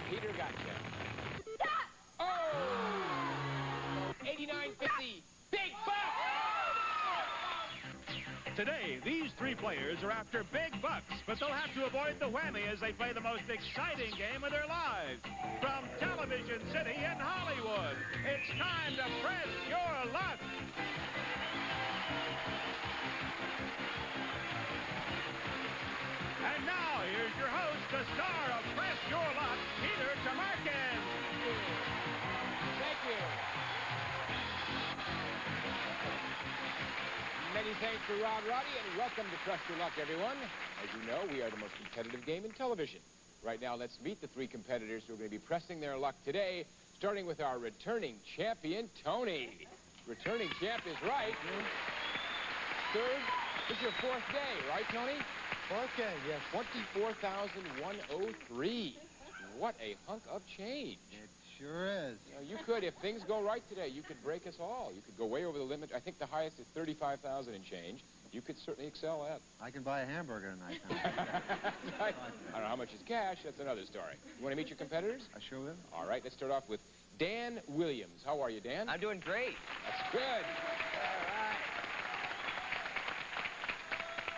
Peter gotcha. Oh! 89.50. Big bucks! Today, these three players are after big bucks, but they'll have to avoid the whammy as they play the most exciting game of their lives. From Television City in Hollywood, it's time to press your luck. And now, here's your host, the star of Press Your Luck, Peter Tamarkin. Thank you. Many thanks to Rod Roddy, and welcome to Press Your Luck, everyone. As you know, we are the most competitive game in television. Right now, let's meet the three competitors who are going to be pressing their luck today, starting with our returning champion, Tony. Returning champ is right. Third, this is your fourth day, right, Tony? Fourth day, yes. 24,103. What a hunk of change. It sure is. You know, you could, if things go right today, you could break us all. You could go way over the limit. I think the highest is 35,000 and change. You could certainly excel at. I can buy a hamburger tonight. I don't know how much is cash. That's another story. You want to meet your competitors? I sure will. All right, let's start off with Dan Williams. How are you, Dan? I'm doing great. That's good. All right.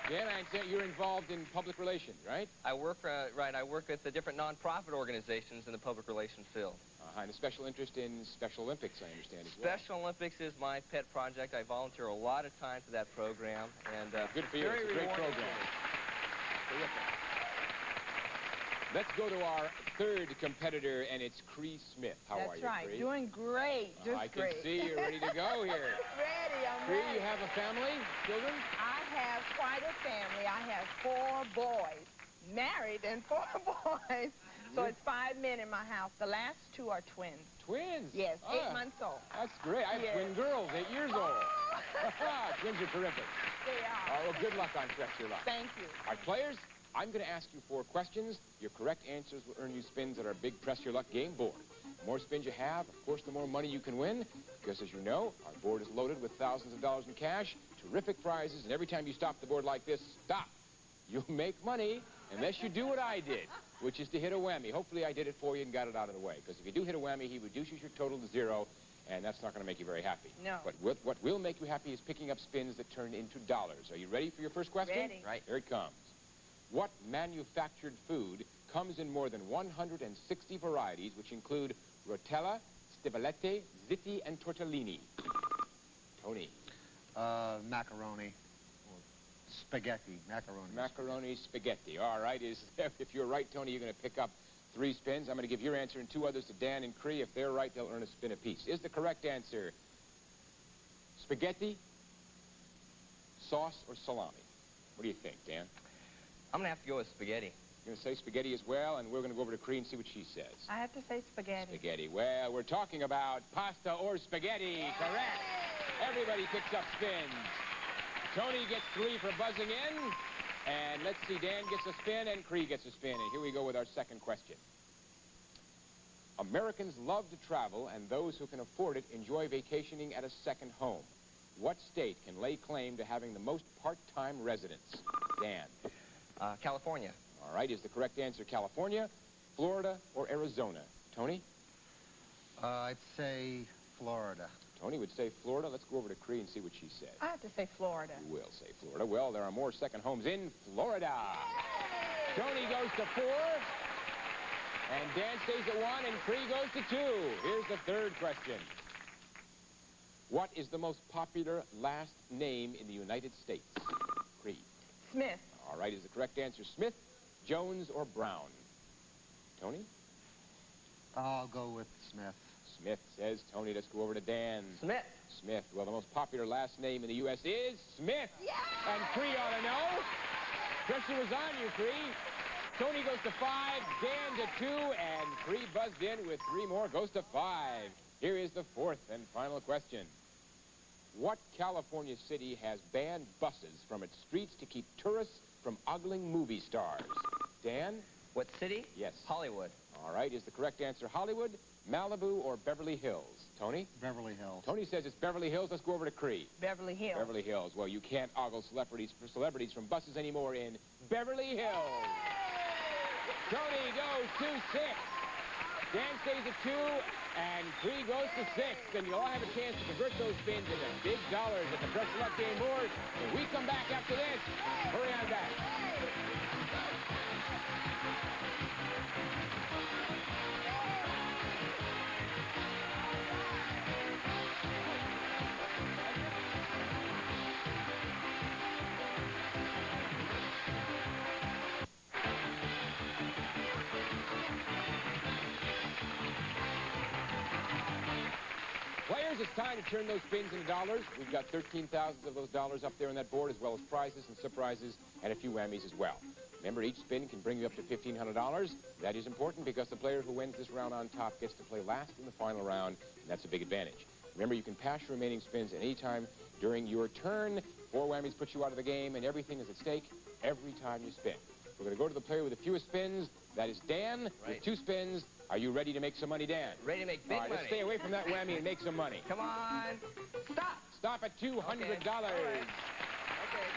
Dan, I understand you're involved in public relations, right? I work with the different nonprofit organizations in the public relations field. And a special interest in Special Olympics, I understand, as well. Special Olympics is my pet project. I volunteer a lot of time for that program, and good for you. It's a great program. Terrific. Let's go to our third competitor, and it's Cree Smith. How are you, That's right. Cree? Doing great. Just I can great. see you're ready to go here. I'm Cree, ready. you have a family, children? I have quite a family. I have 4 boys, married and 4 boys. So it's 5 men in my house. The last 2 are twins. Twins? Yes, 8 months old. That's great. I have Yes. twin girls, 8 years old. Twins are terrific. They are. Well, good luck on Press Your Luck. Thank you. All right, players, I'm going to ask you 4 questions. Your correct answers will earn you spins at our big Press Your Luck game board. The more spins you have, of course, the more money you can win. Because, as you know, our board is loaded with thousands of dollars in cash, terrific prizes, and every time you stop the board like this, stop. You'll make money unless you do what I did, which is to hit a whammy. Hopefully I did it for you and got it out of the way. Because if you do hit a whammy, he reduces your total to 0, and that's not going to make you very happy. No. But what will make you happy is picking up spins that turn into dollars. Are you ready for your first question? Ready. Right. Here it comes. What manufactured food comes in more than 160 varieties, which include rotella, stivalette, zitti, and tortellini? Tony. Macaroni. Or spaghetti. Macaroni. Macaroni spaghetti. All right. If you're right, Tony, you're going to pick up 3 spins. I'm going to give your answer and 2 others to Dan and Cree. If they're right, they'll earn a spin apiece. Is the correct answer spaghetti, sauce, or salami? What do you think, Dan? I'm going to have to go with spaghetti. You're going to say spaghetti as well, and we're going to go over to Cree and see what she says. I have to say spaghetti. Spaghetti. Well, we're talking about pasta or spaghetti. Correct. Everybody picks up spins. Tony gets 3 for buzzing in. And let's see, Dan gets a spin and Cree gets a spin. And here we go with our second question. Americans love to travel, and those who can afford it enjoy vacationing at a second home. What state can lay claim to having the most part-time residents? Dan. California. All right, is the correct answer California, Florida, or Arizona? Tony? I'd say Florida. Tony would say Florida. Let's go over to Cree and see what she says. I have to say Florida. You will say Florida. Well, there are more second homes in Florida. Tony goes to 4, and Dan stays at 1, and Cree goes to 2. Here's the third question. What is the most popular last name in the United States? Cree. Smith. All right, is the correct answer Smith, Jones, or Brown? Tony? I'll go with Smith. Smith says Tony. Let's go over to Dan. Smith. Smith. Well, the most popular last name in the U.S. is Smith. Yeah! And Cree ought to know. Pressure was on you, Cree. Tony goes to 5, Dan to 2, and Cree buzzed in with 3 more, goes to 5. Here is the fourth and final question. What California city has banned buses from its streets to keep tourists from ogling movie stars? Dan? What city? Yes. Hollywood. All right, is the correct answer Hollywood, Malibu, or Beverly Hills? Tony? Beverly Hills. Tony says it's Beverly Hills. Let's go over to Cree. Beverly Hills. Beverly Hills. Well, you can't ogle celebrities from buses anymore in Beverly Hills. Tony goes to 6. Dan stays at 2, and Cree goes to 6. And you'll all have a chance to convert those spins into big dollars at the Press Your Luck game board. When we come back after this, hurry on back. Players, it's time to turn those spins into dollars. We've got 13,000 of those dollars up there on that board, as well as prizes and surprises, and a few whammies as well. Remember, each spin can bring you up to $1,500. That is important because the player who wins this round on top gets to play last in the final round, and that's a big advantage. Remember, you can pass your remaining spins at any time during your turn. 4 whammies put you out of the game, and everything is at stake every time you spin. We're going to go to the player with the fewest spins. That is Dan, with 2 spins. Are you ready to make some money, Dan? Ready to make big money. Let's stay away from that whammy and make some money. Come on. Stop. Stop at $200. Okay. All right. Okay.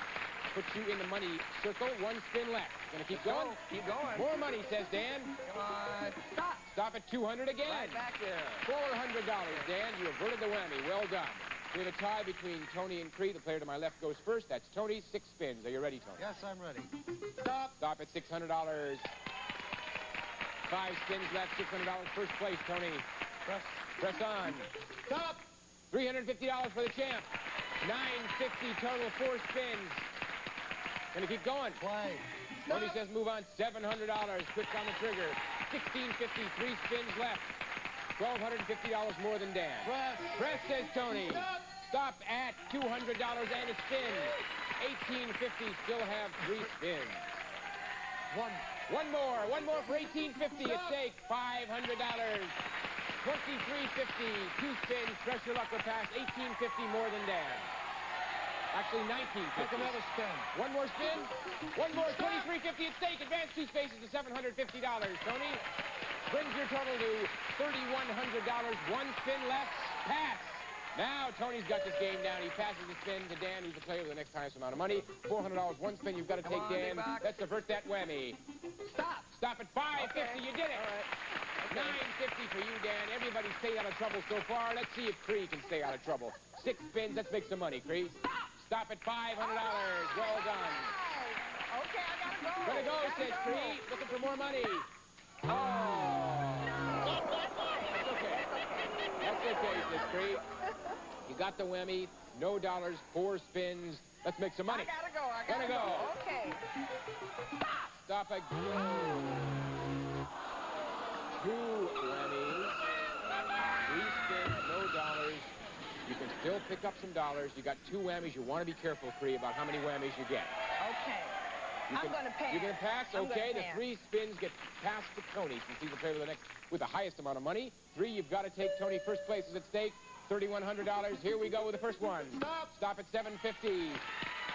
Put you in the money circle. 1 spin left. Gonna keep going? Keep going. More money, says Dan. Come on. Stop. Stop at $200 again. Right back there. $400, Dan. You averted the whammy. Well done. We have a tie between Tony and Cree. The player to my left goes first. That's Tony. 6 spins. Are you ready, Tony? Yes, I'm ready. Stop. Stop at $600. 5 spins left. $600. First place, Tony. Press on. Stop. $350 for the champ. $950 total. 4 spins. Gonna keep going. Play. Tony says move on. $700. Quick on the trigger. $1,650. 3 spins left. $1,250 more than Dan. Press, says Tony. Stop at $200 and a spin. $1,850. Still have 3 spins. One more for $1,850 at stake. $500. $2,350. 2 spins. Press your luck will pass. $1,850 more than Dan. Actually, $1,950. Take another spin. One more spin. One more. $2,350 at stake. Advance 2 spaces to $750. Tony brings your total to $3,100. 1 spin left. Pass. Now Tony's got this game down. He passes the spin to Dan, who's the player with the next highest amount of money. $400. 1 spin. You've got to take Dan. Let's avert that whammy. Stop. Stop at $550. Okay. You did it. All right. Okay. $950 for you, Dan. Everybody stayed out of trouble so far. Let's see if Cree can stay out of trouble. 6 spins. Let's make some money, Cree. Stop at $500. Well done. Okay, I gotta go. Gotta go, says Cree. Looking for more money. Oh. That's okay. That's okay, says Cree. You got the whammy. No dollars. 4 spins. Let's make some money. I gotta go. Okay. Stop at 2 whammies. 3 spins. No dollars. You can still pick up some dollars. You got 2 whammies. You want to be careful, Cree, about how many whammies you get. Okay. I'm gonna pass. You're gonna pass? Okay. The Pass. 3 spins get passed to Tony, since he's the player with the highest amount of money. 3, you've got to take Tony. First place is at stake. $3,100. Here we go with the first one. Stop at $750.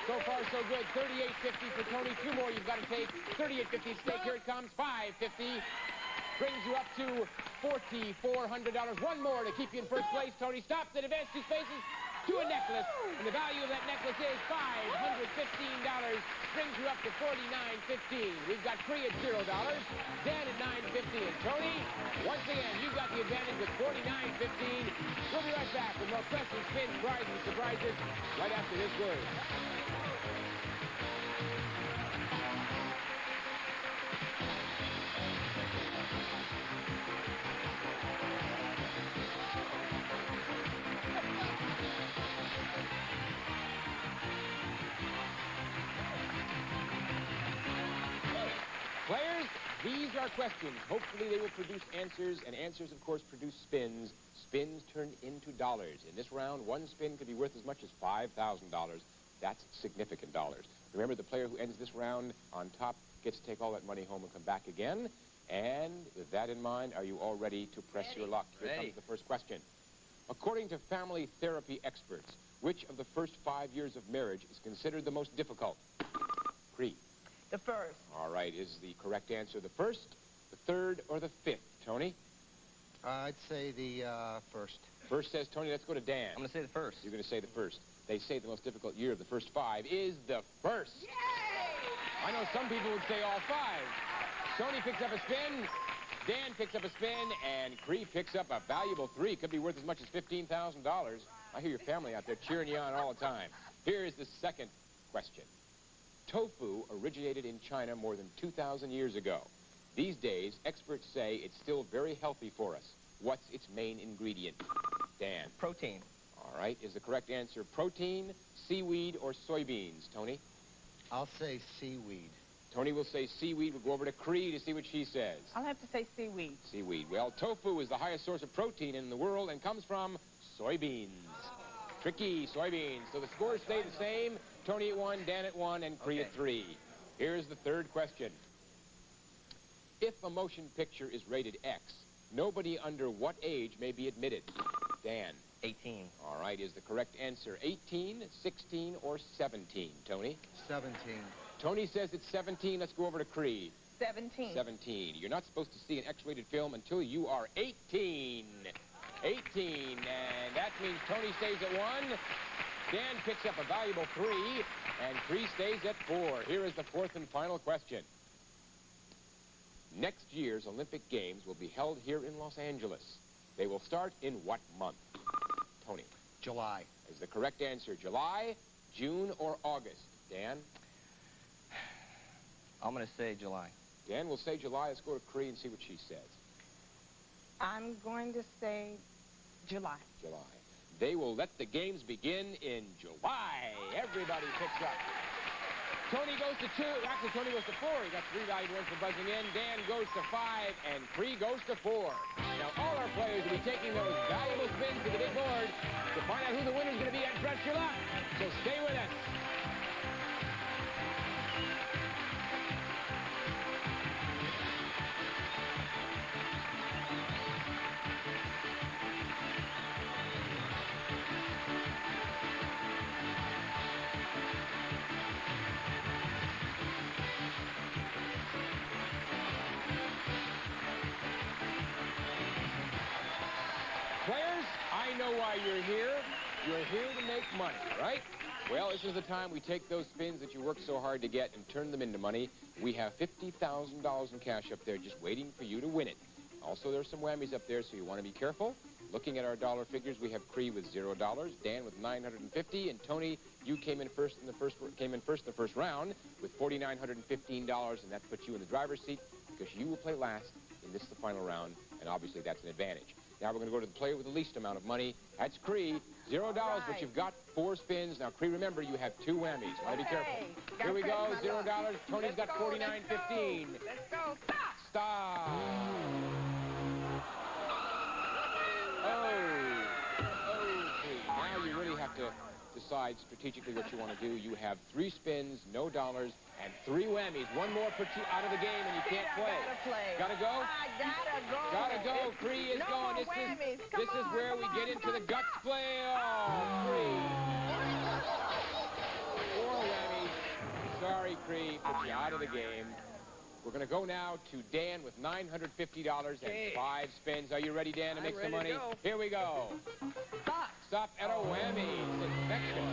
So far, so good. $3,850 for Tony. 2 more you've got to take. $3,850 at stake. Here it comes. $550. Brings you up to $4,400. 1 more to keep you in first place. Tony stops at advance 2 spaces to a necklace. And the value of that necklace is $515. Brings you up to $49.15. We've got Cree at $0. Dan at $9.50. And Tony, once again, you've got the advantage with $49.15. We'll be right back with more press and spin, prizes and surprises right after this word. Players, these are questions. Hopefully they will produce answers, and answers, of course, produce spins. Spins turn into dollars. In this round, 1 spin could be worth as much as $5,000. That's significant dollars. Remember, the player who ends this round on top gets to take all that money home and come back again. And with that in mind, are you all ready to press your luck? Here comes the first question. According to family therapy experts, which of the first 5 years of marriage is considered the most difficult? Cree. The first. All right, is the correct answer the first, the third, or the 5th? Tony? I'd say the first. First, says Tony. Let's go to Dan. I'm going to say the first. You're going to say the first. They say the most difficult year of the first 5 is the first. Yay! I know some people would say all 5. Tony picks up a spin. Dan picks up a spin, and Cree picks up a valuable 3. Could be worth as much as $15,000. I hear your family out there cheering you on all the time. Here is the second question. Tofu originated in China more than 2,000 years ago. These days, experts say it's still very healthy for us. What's its main ingredient? Dan. Protein. All right. Is the correct answer protein, seaweed, or soybeans? Tony? I'll say seaweed. Tony will say seaweed. We'll go over to Cree to see what she says. I'll have to say seaweed. Seaweed. Well, tofu is the highest source of protein in the world and comes from soybeans. Tricky, soybeans. So the scores stay the same. Tony at 1, Dan at 1, and Cree at 3. Here's the third question. If a motion picture is rated X, nobody under what age may be admitted? Dan. 18. All right. Is the correct answer 18, 16, or 17? Tony? 17. Tony says it's 17. Let's go over to Cree. 17. 17. You're not supposed to see an X-rated film until you are 18. 18. And that means Tony stays at 1. Dan picks up a valuable 3. And Cree stays at 4. Here is the fourth and final question. Next year's Olympic Games will be held here in Los Angeles. They will start in what month? Tony. July. Is the correct answer July, June, or August? Dan? I'm going to say July. Dan will say July. Let's go to Cree and see what she says. I'm going to say July. July. They will let the games begin in July. Everybody picks up. Tony goes to 2. Actually, Tony goes to 4. He got 3 valuable ones for buzzing in. Dan goes to 5, and Cree goes to 4. Now, all our players will be taking those valuable spins to the big board to find out who the winner's going to be and press your luck. So stay with us. Players, I know why you're here. You're here to make money, right? Well, this is the time we take those spins that you worked so hard to get and turn them into money. We have $50,000 in cash up there just waiting for you to win it. Also, there's some whammies up there, so you want to be careful. Looking at our dollar figures, we have Cree with $0, Dan with $950, and Tony, you came in first in the first round with $4,915, and that puts you in the driver's seat because you will play last in this the final round, and obviously that's an advantage. Now we're going to go to the player with the least amount of money. That's Cree, $0, right. but you've got 4 spins. Now, Cree, remember, you have 2 whammies. So be careful. Gotta Here we go, press my $0. luck. Tony's got $4,915. Let's go. Stop. Stop. Cree. Now you really have to decide strategically what you want to do. You have 3 spins, no dollars, and 3 whammies. One more puts you out of the game, and you can't play. Gotta go? I gotta go. Gotta go. Cree is no going. More whammies. This is where we get into the guts play. Oh, Cree. 4 whammies. Sorry, Cree. Put you out of the game. We're going to go now to Dan with $950 and 5 spins. Are you ready, Dan, to make some money? Here we go. Stop. Stop at a whammy. Inspection.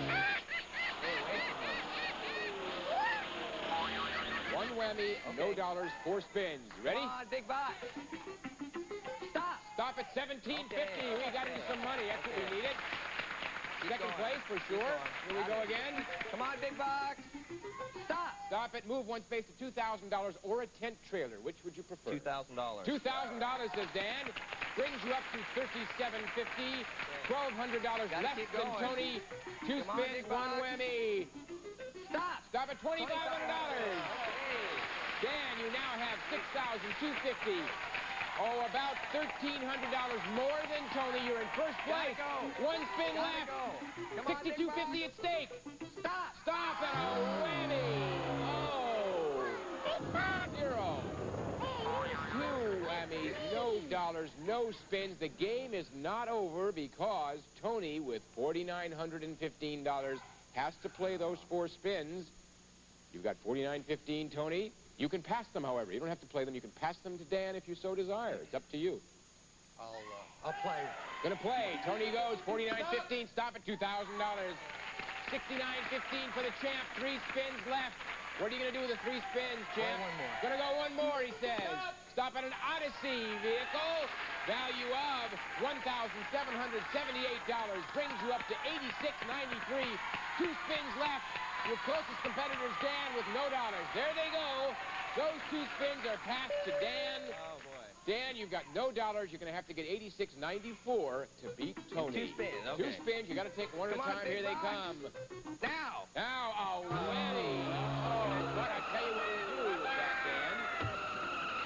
1 whammy, no dollars, 4 spins. You ready? Come on, big box. Stop. Stop at $17.50. We got into some money. That's what we needed. Second place for sure. Here we go again. Come on, big box. Stop. Stop it. Move 1 space to $2,000 or a tent trailer. Which would you prefer? $2,000. $2,000, says Dan. Brings you up to $3,750. $1,200 less than Tony. 2 spins, 1 whammy. Stop. Stop at $2,500. Dan, you now have $6,250. Oh, about $1,300 more than Tony. You're in first place. 1 spin left. $6,250 at stake. Stop. Stop at a whammy. Oh. 0. 2 whammies, no dollars, no spins. The game is not over because Tony, with $4,915, has to play those 4 spins. You've got $4,915, Tony. You can pass them, however. You don't have to play them. You can pass them to Dan if you so desire. It's up to you. I'll play. Gonna play. Tony goes, $4,915. Stop at $2,000. $6,915 for the champ. 3 spins left. What are you going to do with the 3 spins, champ? One more. Gonna go one more, he says. Stop at an Odyssey vehicle. Value of $1,778. Brings you up to $86.93. 2 spins left. Your closest competitors, Dan, with no dollars. There they go. Those 2 spins are passed to Dan. Oh, boy. Dan, you've got no dollars. You're going to have to get $86.94 to beat Tony. 2 spins, okay. 2 spins. You got to take one at a time. Here they come. Now! Now, a whammy. Oh, what I tell you what to do with that, Dan.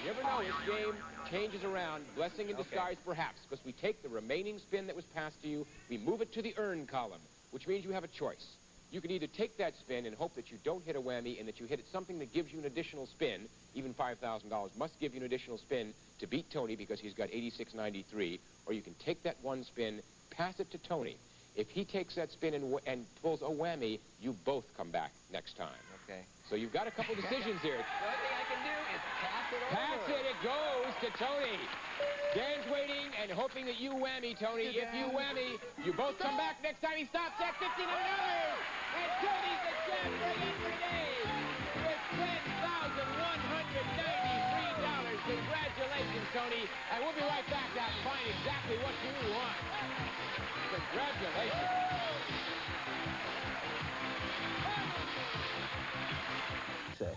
You never know, this game changes around. Blessing in disguise, perhaps, because we take the remaining spin that was passed to you, we move it to the earn column, which means you have a choice. You can either take that spin and hope that you don't hit a whammy and that you hit it something that gives you an additional spin. Even $5,000 must give you an additional spin to beat Tony because he's got $86.93. Or you can take that 1 spin, pass it to Tony. If he takes that spin and pulls a whammy, you both come back next time. Okay. So you've got a couple decisions here. The only thing I can do is pass it over. Pass it, it goes to Tony. Dan's waiting and hoping that you whammy, Tony. If you whammy, you both come back next time. He stops at $59. And Tony's the champion again for today with $10,193. Congratulations, Tony. And we'll be right back to find exactly what you want. Congratulations. Say.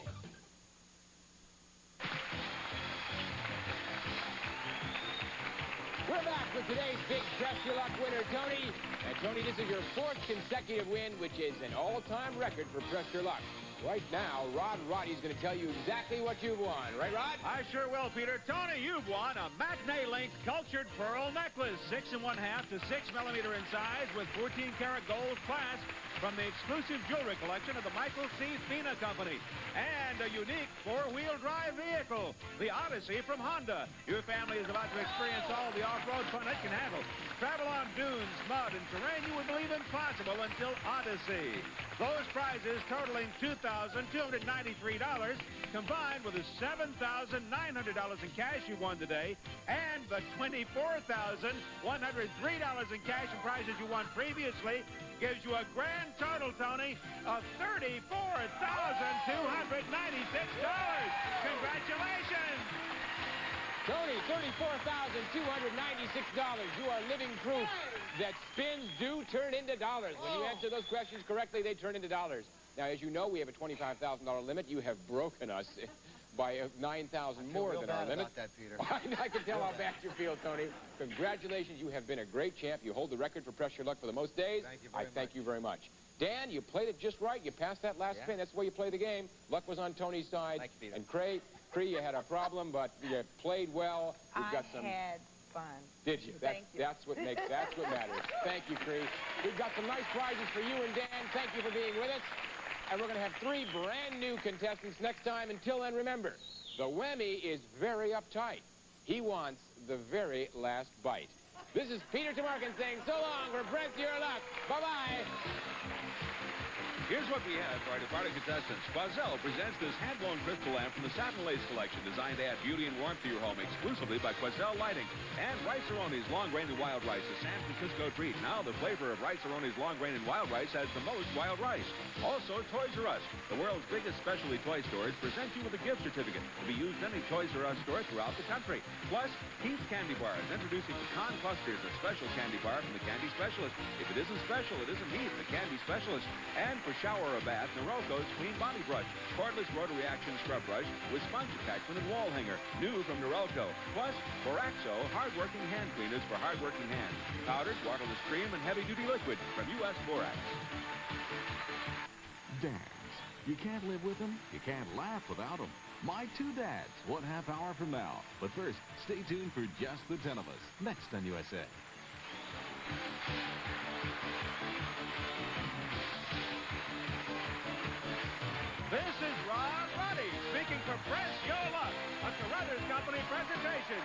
We're back with today's big Press Your Luck winner, Tony. And Tony, this is your 4th consecutive win, which is an all-time record for Press Your Luck. Right now, Roddy's going to tell you exactly what you've won. Right, Rod? I sure will, Peter. Tony, you've won a matinee-length cultured pearl necklace, 6 1/2 to 6 millimeter in size with 14-karat gold clasp from the exclusive jewelry collection of the Michael C. Fina Company. And a unique 4-wheel drive vehicle, the Odyssey from Honda. Your family is about to experience all the off-road fun it can handle. Travel on dunes, mud, and terrain you would believe impossible until Odyssey. Those prizes totaling $2,293, combined with the $7,900 in cash you won today, and the $24,103 in cash and prizes you won previously, gives you a grand total, Tony, of $34,296. Congratulations! Tony, $34,296. You are living proof that spins do turn into dollars. When you answer those questions correctly, they turn into dollars. Now, as you know, we have a $25,000 limit. You have broken us by $9,000 more than our limit. About that, Peter. I can tell how bad you feel, Tony. Congratulations. You have been a great champ. You hold the record for Press Your Luck for the most days. Thank you very much. I thank you very much. Dan, you played it just right. You passed that last spin. That's the way you play the game. Luck was on Tony's side. Thank you, Peter. And Cree, you had a problem, but you played well. We've got some. I had fun. Did you? Thank you. That's what matters. Thank you, Cree. We've got some nice prizes for you and Dan. Thank you for being with us. And we're going to have 3 brand new contestants next time. Until then, remember, the whammy is very uptight. He wants the very last bite. This is Peter Tamarkin saying so long for Press Your Luck. Bye-bye. Here's what we have for our departing contestants. Quazell presents this hand-blown crystal lamp from the Satin Lace collection, designed to add beauty and warmth to your home exclusively by Quazell Lighting. And Rice-A-Roni's Long Grain and Wild Rice, a San Francisco treat. Now the flavor of Rice-A-Roni's Long Grain and Wild Rice has the most wild rice. Also, Toys R Us, the world's biggest specialty toy stores, present you with a gift certificate to be used in any Toys R Us store throughout the country. Plus, Keith's Candy Bars, introducing Pecan Clusters, a special candy bar from the Candy Specialist. If it isn't special, it isn't Heath, the Candy Specialist. And for shower or bath, Norelco's Clean Body Brush, cordless rotary action scrub brush with sponge attachment and wall hanger, new from Norelco. Plus, Boraxo, hard-working hand cleaners for hard-working hands. Powdered, waterless cream, and heavy-duty liquid from U.S. Borax. Dads. You can't live with them, you can't laugh without them. My 2 Dads, 1 half hour from now. But first, stay tuned for Just the 10 of Us, next on USA. This is Rod Roddy speaking for Press Your Luck, a Carruthers Company presentation.